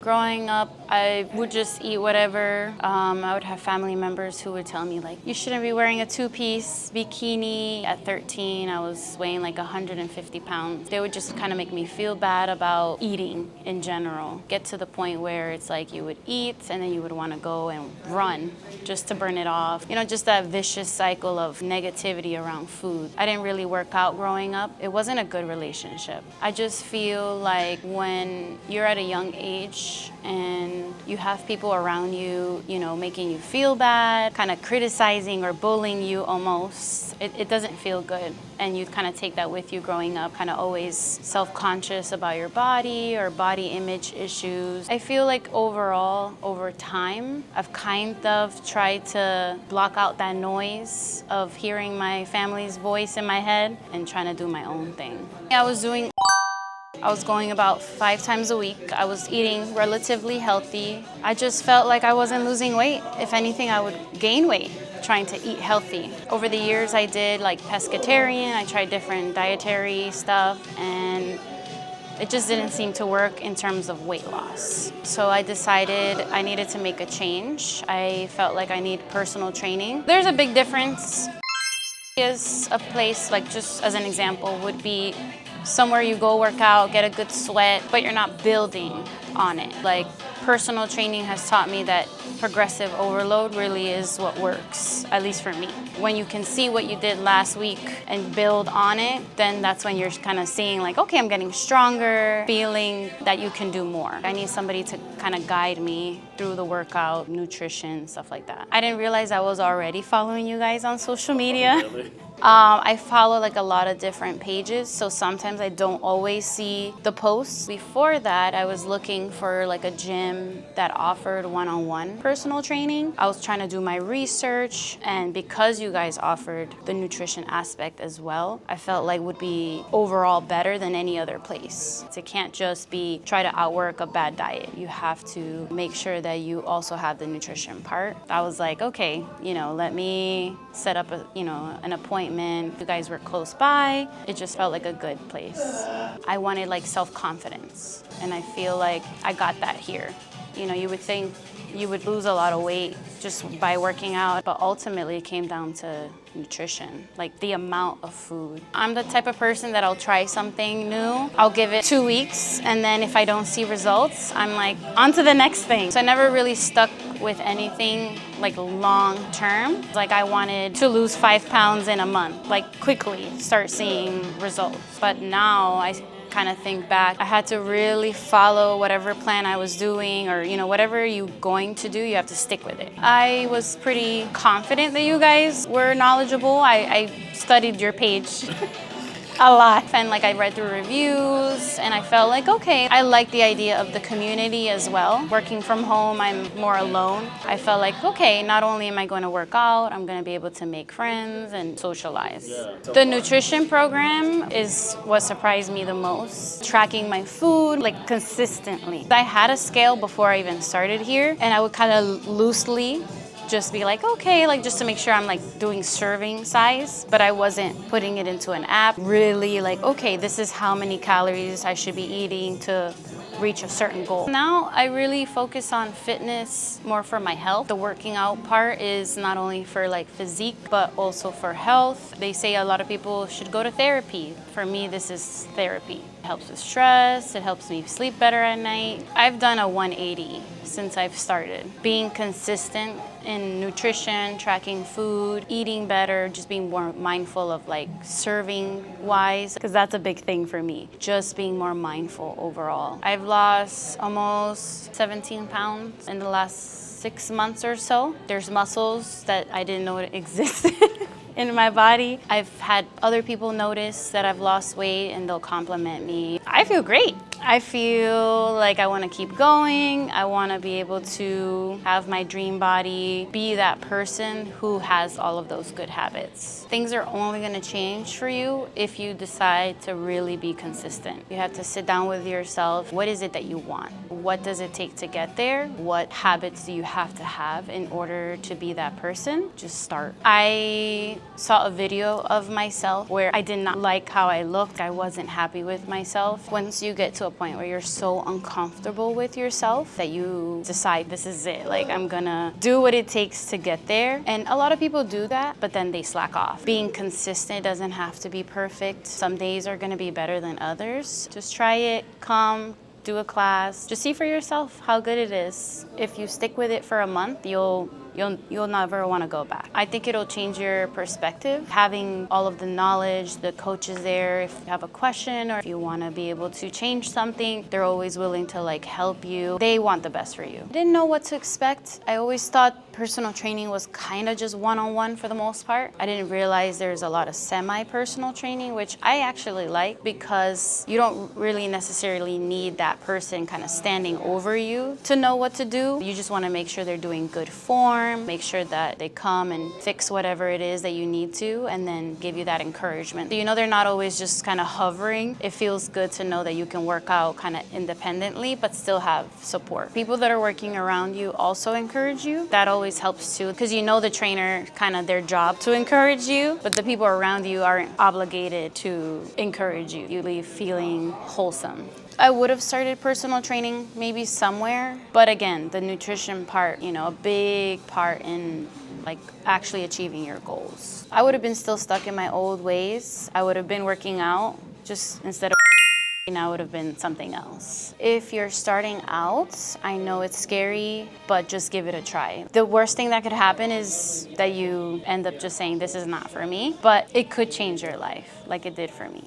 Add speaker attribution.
Speaker 1: Growing up, I would just eat whatever. I would have family members who would tell me like, you shouldn't be wearing a two-piece bikini. At 13, I was weighing like 150 pounds. They would just kind of make me feel bad about eating in general. Get to the point where it's like you would eat and then you would want to go and run just to burn it off. You know, just that vicious cycle of negativity around food. I didn't really work out growing up. It wasn't a good relationship. I just feel like when you're at a young age and you have people around you, you know, making you feel bad, kind of criticizing or bullying you almost, it doesn't feel good. And you kind of take that with you growing up, kind of always self-conscious about your body or body image issues. I feel like overall, over time, I've kind of tried to block out that noise of hearing my family's voice in my head and trying to do my own thing. I was going about 5 times a week. I was eating relatively healthy. I just felt like I wasn't losing weight. If anything, I would gain weight trying to eat healthy. Over the years, I did like pescatarian. I tried different dietary stuff, and it just didn't seem to work in terms of weight loss. So I decided I needed to make a change. I felt like I need personal training. There's a big difference. Is a place, like just as an example, would be somewhere you go work out, get a good sweat, but you're not building on it. Like personal training has taught me that progressive overload really is what works, at least for me. When you can see what you did last week and build on it, then that's when you're kind of seeing like, okay, I'm getting stronger, feeling that you can do more. I need somebody to kind of guide me through the workout, nutrition, stuff like that. I didn't realize I was already following you guys on social media. I follow like a lot of different pages, so sometimes I don't always see the posts. Before that, I was looking for like a gym that offered one-on-one personal training. I was trying to do my research, and because you guys offered the nutrition aspect as well, I felt like would be overall better than any other place. It can't just be try to outwork a bad diet. You have to make sure that you also have the nutrition part. I was like, okay, you know, let me set up an appointment. You guys were close by. It just felt like a good place. I wanted like self-confidence, and I feel like I got that here. You know, you would think you would lose a lot of weight just by working out, but ultimately it came down to nutrition, like the amount of food. I'm the type of person that I'll try something new. I'll give it 2 weeks, and then if I don't see results, I'm like, on to the next thing. So I never really stuck with anything like long term. Like I wanted to lose 5 pounds in a month, like quickly start seeing results. But now I kind of think back, I had to really follow whatever plan I was doing, or whatever you're going to do, you have to stick with it. I was pretty confident that you guys were knowledgeable. I studied your page a lot, and like I read through reviews, and I felt like, okay, I like the idea of the community as well. Working from home, I'm more alone. I felt like, okay, not only am I going to work out, I'm going to be able to make friends and socialize. The nutrition program is what surprised me the most. Tracking my food like consistently. I had a scale before I even started here, and I would kind of loosely just be like, okay, like just to make sure I'm like doing serving size, but I wasn't putting it into an app. Really like, okay, this is how many calories I should be eating to reach a certain goal. Now I really focus on fitness more for my health. The working out part is not only for like physique, but also for health. They say a lot of people should go to therapy. For me, this is therapy. It helps with stress, it helps me sleep better at night. I've done a 180 since I've started. Being consistent in nutrition, tracking food, eating better, just being more mindful of like serving wise, because that's a big thing for me. Just being more mindful overall. I've lost almost 17 pounds in the last 6 months or so. There's muscles that I didn't know existed in my body. I've had other people notice that I've lost weight and they'll compliment me. I feel great. I feel like I want to keep going. I want to be able to have my dream body, be that person who has all of those good habits. Things are only going to change for you if you decide to really be consistent. You have to sit down with yourself. What is it that you want? What does it take to get there? What habits do you have to have in order to be that person? Just start. I saw a video of myself where I did not like how I looked. I wasn't happy with myself. Once you get to a point where you're so uncomfortable with yourself that you decide this is it. Like, I'm gonna do what it takes to get there. And a lot of people do that, but then they slack off. Being consistent doesn't have to be perfect. Some days are gonna be better than others. Just try it, come, do a class. Just see for yourself how good it is. If you stick with it for a month, you'll never want to go back. I think it'll change your perspective. Having all of the knowledge, the coaches there, if you have a question or if you want to be able to change something, they're always willing to like help you. They want the best for you. I didn't know what to expect. I always thought personal training was kind of just one-on-one for the most part. I didn't realize there's a lot of semi-personal training, which I actually like because you don't really necessarily need that person kind of standing over you to know what to do. You just want to make sure they're doing good form, make sure that they come and fix whatever it is that you need to, and then give you that encouragement. You know, they're not always just kind of hovering. It feels good to know that you can work out kind of independently, but still have support. People that are working around you also encourage you. That always helps too, because you know the trainer, kind of their job to encourage you, but the people around you aren't obligated to encourage you. You leave feeling wholesome. I would have started personal training maybe somewhere, but again, the nutrition part, you know, a big part in like actually achieving your goals. I would have been still stuck in my old ways. I would have been working out just instead of I would have been something else. If you're starting out, I know it's scary, but just give it a try. The worst thing that could happen is that you end up just saying, this is not for me, but it could change your life like it did for me.